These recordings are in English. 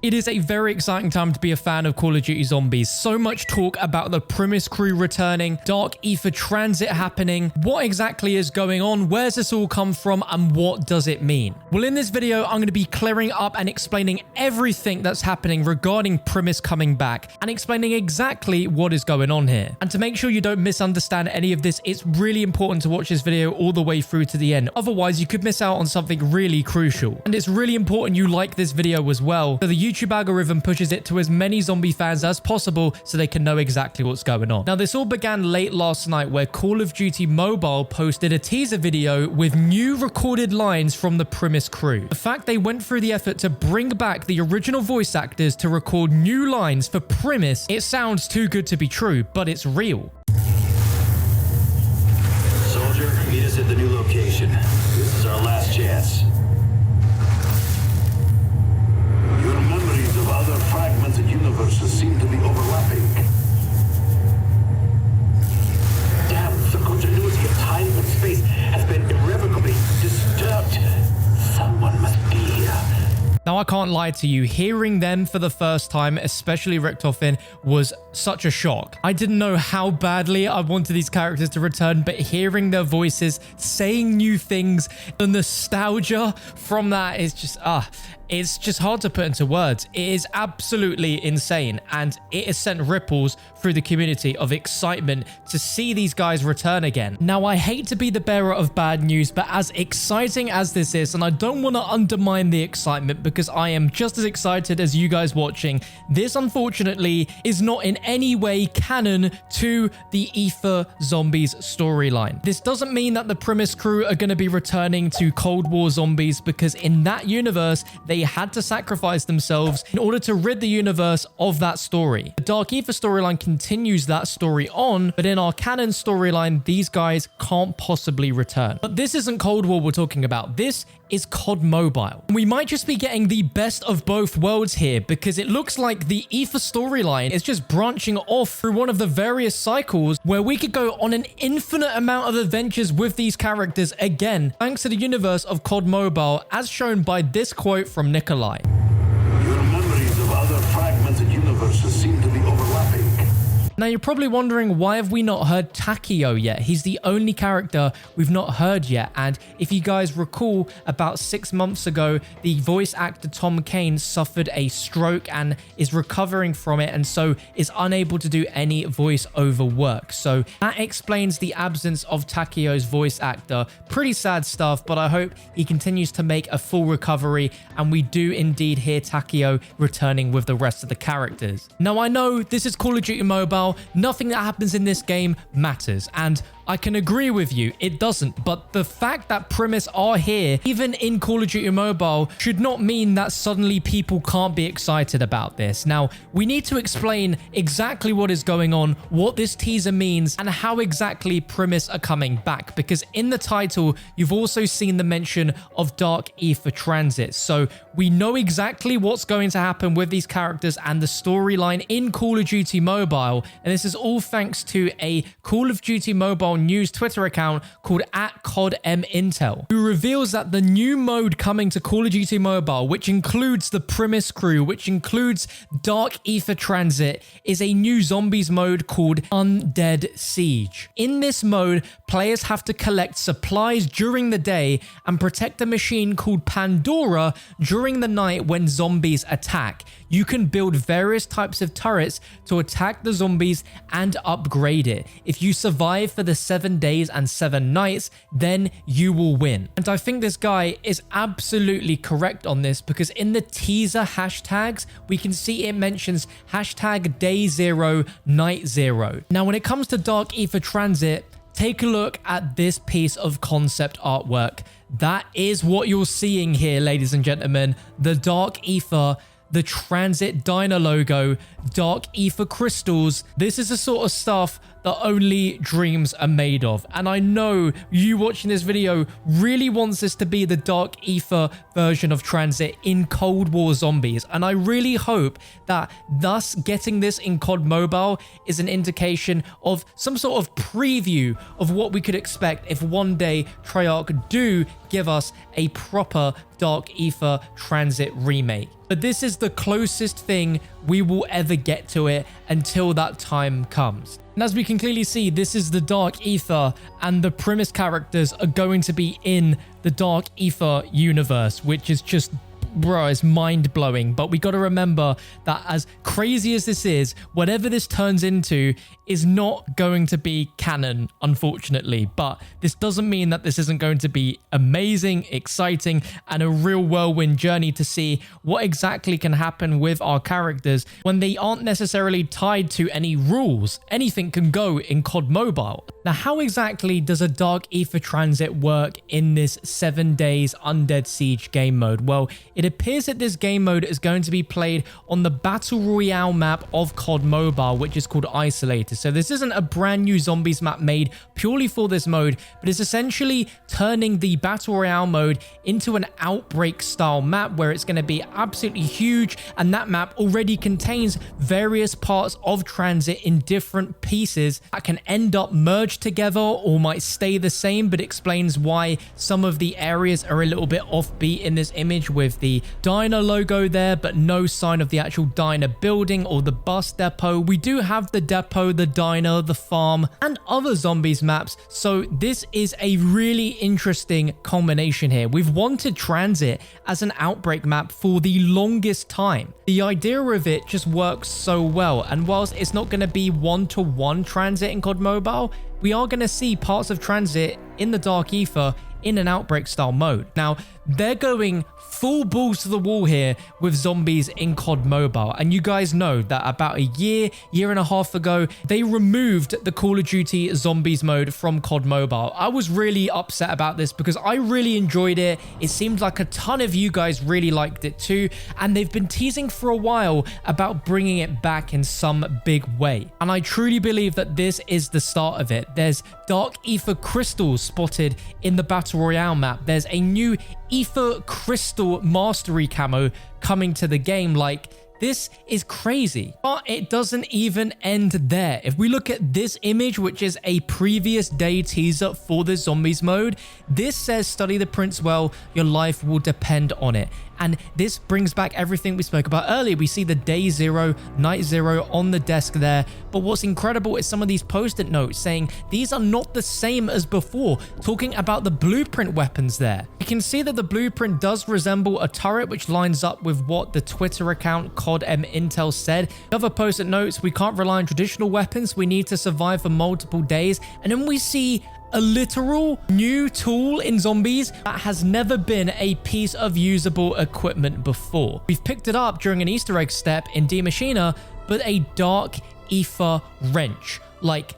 It is a very exciting time to be a fan of Call of Duty Zombies. So much talk about the Primis Crew returning, Dark Aether Transit happening. What exactly is going on? Where's this all come from? And what does it mean? Well, in this video, I'm going to be clearing up and explaining everything that's happening regarding Primis coming back and explaining exactly what is going on here. And to make sure you don't misunderstand any of this, it's really important to watch this video all the way through to the end. Otherwise, you could miss out on something really crucial. And it's really important you like this video as well, so the YouTube algorithm pushes it to as many zombie fans as possible so they can know exactly what's going on. Now, this all began late last night where Call of Duty Mobile posted a teaser video with new recorded lines from the Primis Crew. The fact they went through the effort to bring back the original voice actors to record new lines for Primis, it sounds too good to be true, but it's real. Soldier, meet us at the new location. This is our last chance. Your memories of other fragmented universes seem to be overlapping. Damn, the continuity of time and space has been irrevocably disturbed. Someone must be here. Now, I can't lie to you, hearing them for the first time, especially Richtofen, was such a shock. I didn't know how badly I wanted these characters to return, but hearing their voices, saying new things, the nostalgia from that is just, it's just hard to put into words. It is absolutely insane, and it has sent ripples through the community of excitement to see these guys return again. Now, I hate to be the bearer of bad news, but as exciting as this is, and I don't want to undermine the excitement because I am just as excited as you guys watching, this unfortunately is not in any way canon to the Aether Zombies storyline. This doesn't mean that the Primis Crew are going to be returning to Cold War Zombies, because in that universe, they had to sacrifice themselves in order to rid the universe of that story. The Dark Aether storyline continues that story on, but in our canon storyline, these guys can't possibly return. But this isn't Cold War we're talking about. This is COD Mobile. We might just be getting the best of both worlds here, because it looks like the Aether storyline is just branching off through one of the various cycles where we could go on an infinite amount of adventures with these characters again, thanks to the universe of COD Mobile, as shown by this quote from Nikolai. Your memories of other fragmented universes seem to be overlapping. Now, you're probably wondering, why have we not heard Takeo yet? He's the only character we've not heard yet. And if you guys recall, about 6 months ago, the voice actor Tom Kane suffered a stroke and is recovering from it, and so is unable to do any voice-over work. So that explains the absence of Takeo's voice actor. Pretty sad stuff, but I hope he continues to make a full recovery, and we do indeed hear Takeo returning with the rest of the characters. Now, I know this is Call of Duty Mobile. Nothing that happens in this game matters, and I can agree with you, it doesn't, but the fact that Primis are here, even in Call of Duty Mobile, should not mean that suddenly people can't be excited about this. Now, we need to explain exactly what is going on, what this teaser means, and how exactly Primis are coming back, because in the title, you've also seen the mention of Dark Aether Transit, so we know exactly what's going to happen with these characters and the storyline in Call of Duty Mobile, and this is all thanks to a Call of Duty Mobile news Twitter account called @CODMIntel, who reveals that the new mode coming to Call of Duty Mobile, which includes the Primis Crew, which includes Dark Aether Transit, is a new zombies mode called Undead Siege. In this mode, players have to collect supplies during the day and protect a machine called Pandora during the night when zombies attack. You can build various types of turrets to attack the zombies and upgrade it. If you survive for the 7 days and 7 nights, then you will win. And I think this guy is absolutely correct on this, because in the teaser hashtags, we can see it mentions hashtag day 0, night 0. Now, when it comes to Dark Aether Transit, take a look at this piece of concept artwork. That is what you're seeing here, ladies and gentlemen. The Dark Aether, the Transit Diner logo, Dark Aether crystals. This is the sort of stuff that only dreams are made of. And I know you watching this video really wants this to be the Dark Aether version of Transit in Cold War Zombies. And I really hope that thus getting this in COD Mobile is an indication of some sort of preview of what we could expect if one day Treyarch do give us a proper Dark Aether Tranzit Remake. But this is the closest thing we will ever get to it until that time comes. And as we can clearly see, this is the Dark Aether, and the Primis characters are going to be in the Dark Aether universe, which is just, bro, it's mind-blowing. But we got to remember that as crazy as this is, whatever this turns into is not going to be canon, unfortunately. But this doesn't mean that this isn't going to be amazing, exciting, and a real whirlwind journey to see what exactly can happen with our characters when they aren't necessarily tied to any rules. Anything can go in COD Mobile. Now, how exactly does a Dark Aether Transit work in this 7 days Undead Siege game mode? Well, it appears that this game mode is going to be played on the Battle Royale map of COD Mobile, which is called Isolated. So this isn't a brand new zombies map made purely for this mode, but it's essentially turning the Battle Royale mode into an Outbreak style map where it's going to be absolutely huge, and that map already contains various parts of Transit in different pieces that can end up merged together or might stay the same, but explains why some of the areas are a little bit offbeat in this image with the diner logo there, but no sign of the actual diner building or the bus depot. We do have the depot, the diner, the farm, and other zombies maps, so this is a really interesting combination here. We've wanted Transit as an Outbreak map for the longest time. The idea of it just works so well, and whilst it's not going to be one-to-one Transit in COD Mobile, we are going to see parts of Transit in the Dark Aether in an Outbreak style mode. Now, they're going full balls to the wall here with zombies in COD Mobile. And you guys know that about a year and a half ago, they removed the Call of Duty Zombies mode from COD Mobile. I was really upset about this because I really enjoyed it. It seemed like a ton of you guys really liked it too. And they've been teasing for a while about bringing it back in some big way. And I truly believe that this is the start of it. There's Dark Aether crystals spotted in the Battle Royale map. There's a new Aether Crystal Mastery camo coming to the game. Like, this is crazy. But it doesn't even end there. If we look at this image, which is a previous day teaser for the zombies mode, this says, study the prince well, your life will depend on it. And this brings back everything we spoke about earlier. We see the day 0, night 0 on the desk there. But what's incredible is some of these post-it notes saying these are not the same as before, talking about the blueprint weapons there. You can see that the blueprint does resemble a turret, which lines up with what the Twitter account COD Intel said. Other post-it notes, we can't rely on traditional weapons. We need to survive for multiple days. And then we see a literal new tool in zombies that has never been a piece of usable equipment before. We've picked it up during an Easter egg step in D Machina, but a Dark Aether wrench. Like,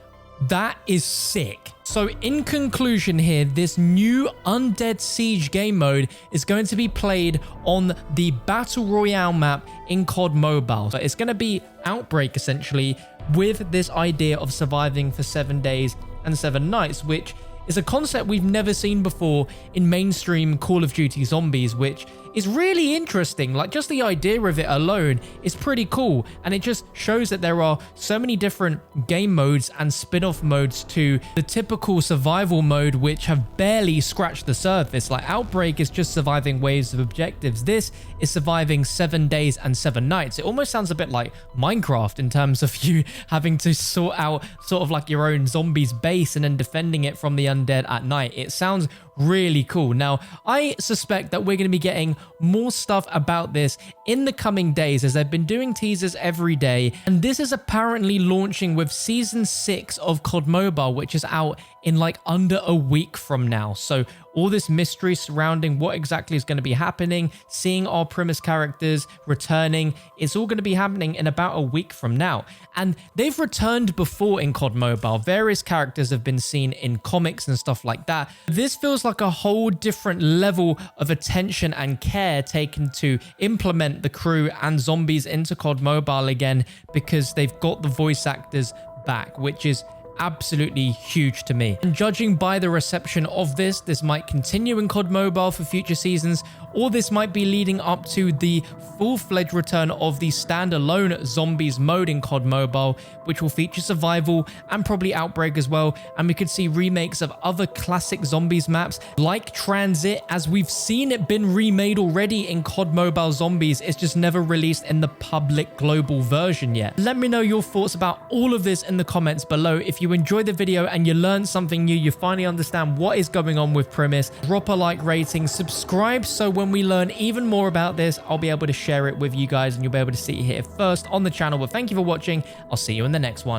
that is sick. So in conclusion here, this new Undead Siege game mode is going to be played on the Battle Royale map in COD Mobile. So it's going to be Outbreak essentially, with this idea of surviving for 7 days and 7 nights, which is a concept we've never seen before in mainstream Call of Duty Zombies, which is really interesting. Like, just the idea of it alone is pretty cool, and it just shows that there are so many different game modes and spin-off modes to the typical survival mode, which have barely scratched the surface. Like, Outbreak is just surviving waves of objectives. This is surviving 7 days and 7 nights. It almost sounds a bit like Minecraft in terms of you having to sort out sort of like your own zombies base and then defending it from the undead at night. It sounds really cool. Now, I suspect that we're going to be getting more stuff about this in the coming days, as they've been doing teasers every day, and this is apparently launching with season 6 of COD Mobile, which is out in like under a week from now. So all this mystery surrounding what exactly is going to be happening, seeing our Primis characters returning, it's all going to be happening in about a week from now. And they've returned before in COD Mobile. Various characters have been seen in comics and stuff like that. This feels like a whole different level of attention and care taken to implement the crew and zombies into COD Mobile again, because they've got the voice actors back, which is absolutely huge to me. And judging by the reception of this might continue in COD Mobile for future seasons, or this might be leading up to the full-fledged return of the standalone Zombies mode in COD Mobile, which will feature survival and probably Outbreak as well. And we could see remakes of other classic Zombies maps like Transit, as we've seen it been remade already in COD Mobile Zombies. It's just never released in the public global version yet. Let me know your thoughts about all of this in the comments below. If you enjoyed the video and you learned something new, you finally understand what is going on with Primis, drop a like rating, subscribe, so when we learn even more about this, I'll be able to share it with you guys and you'll be able to see it here first on the channel. But thank you for watching. I'll see you in the next one.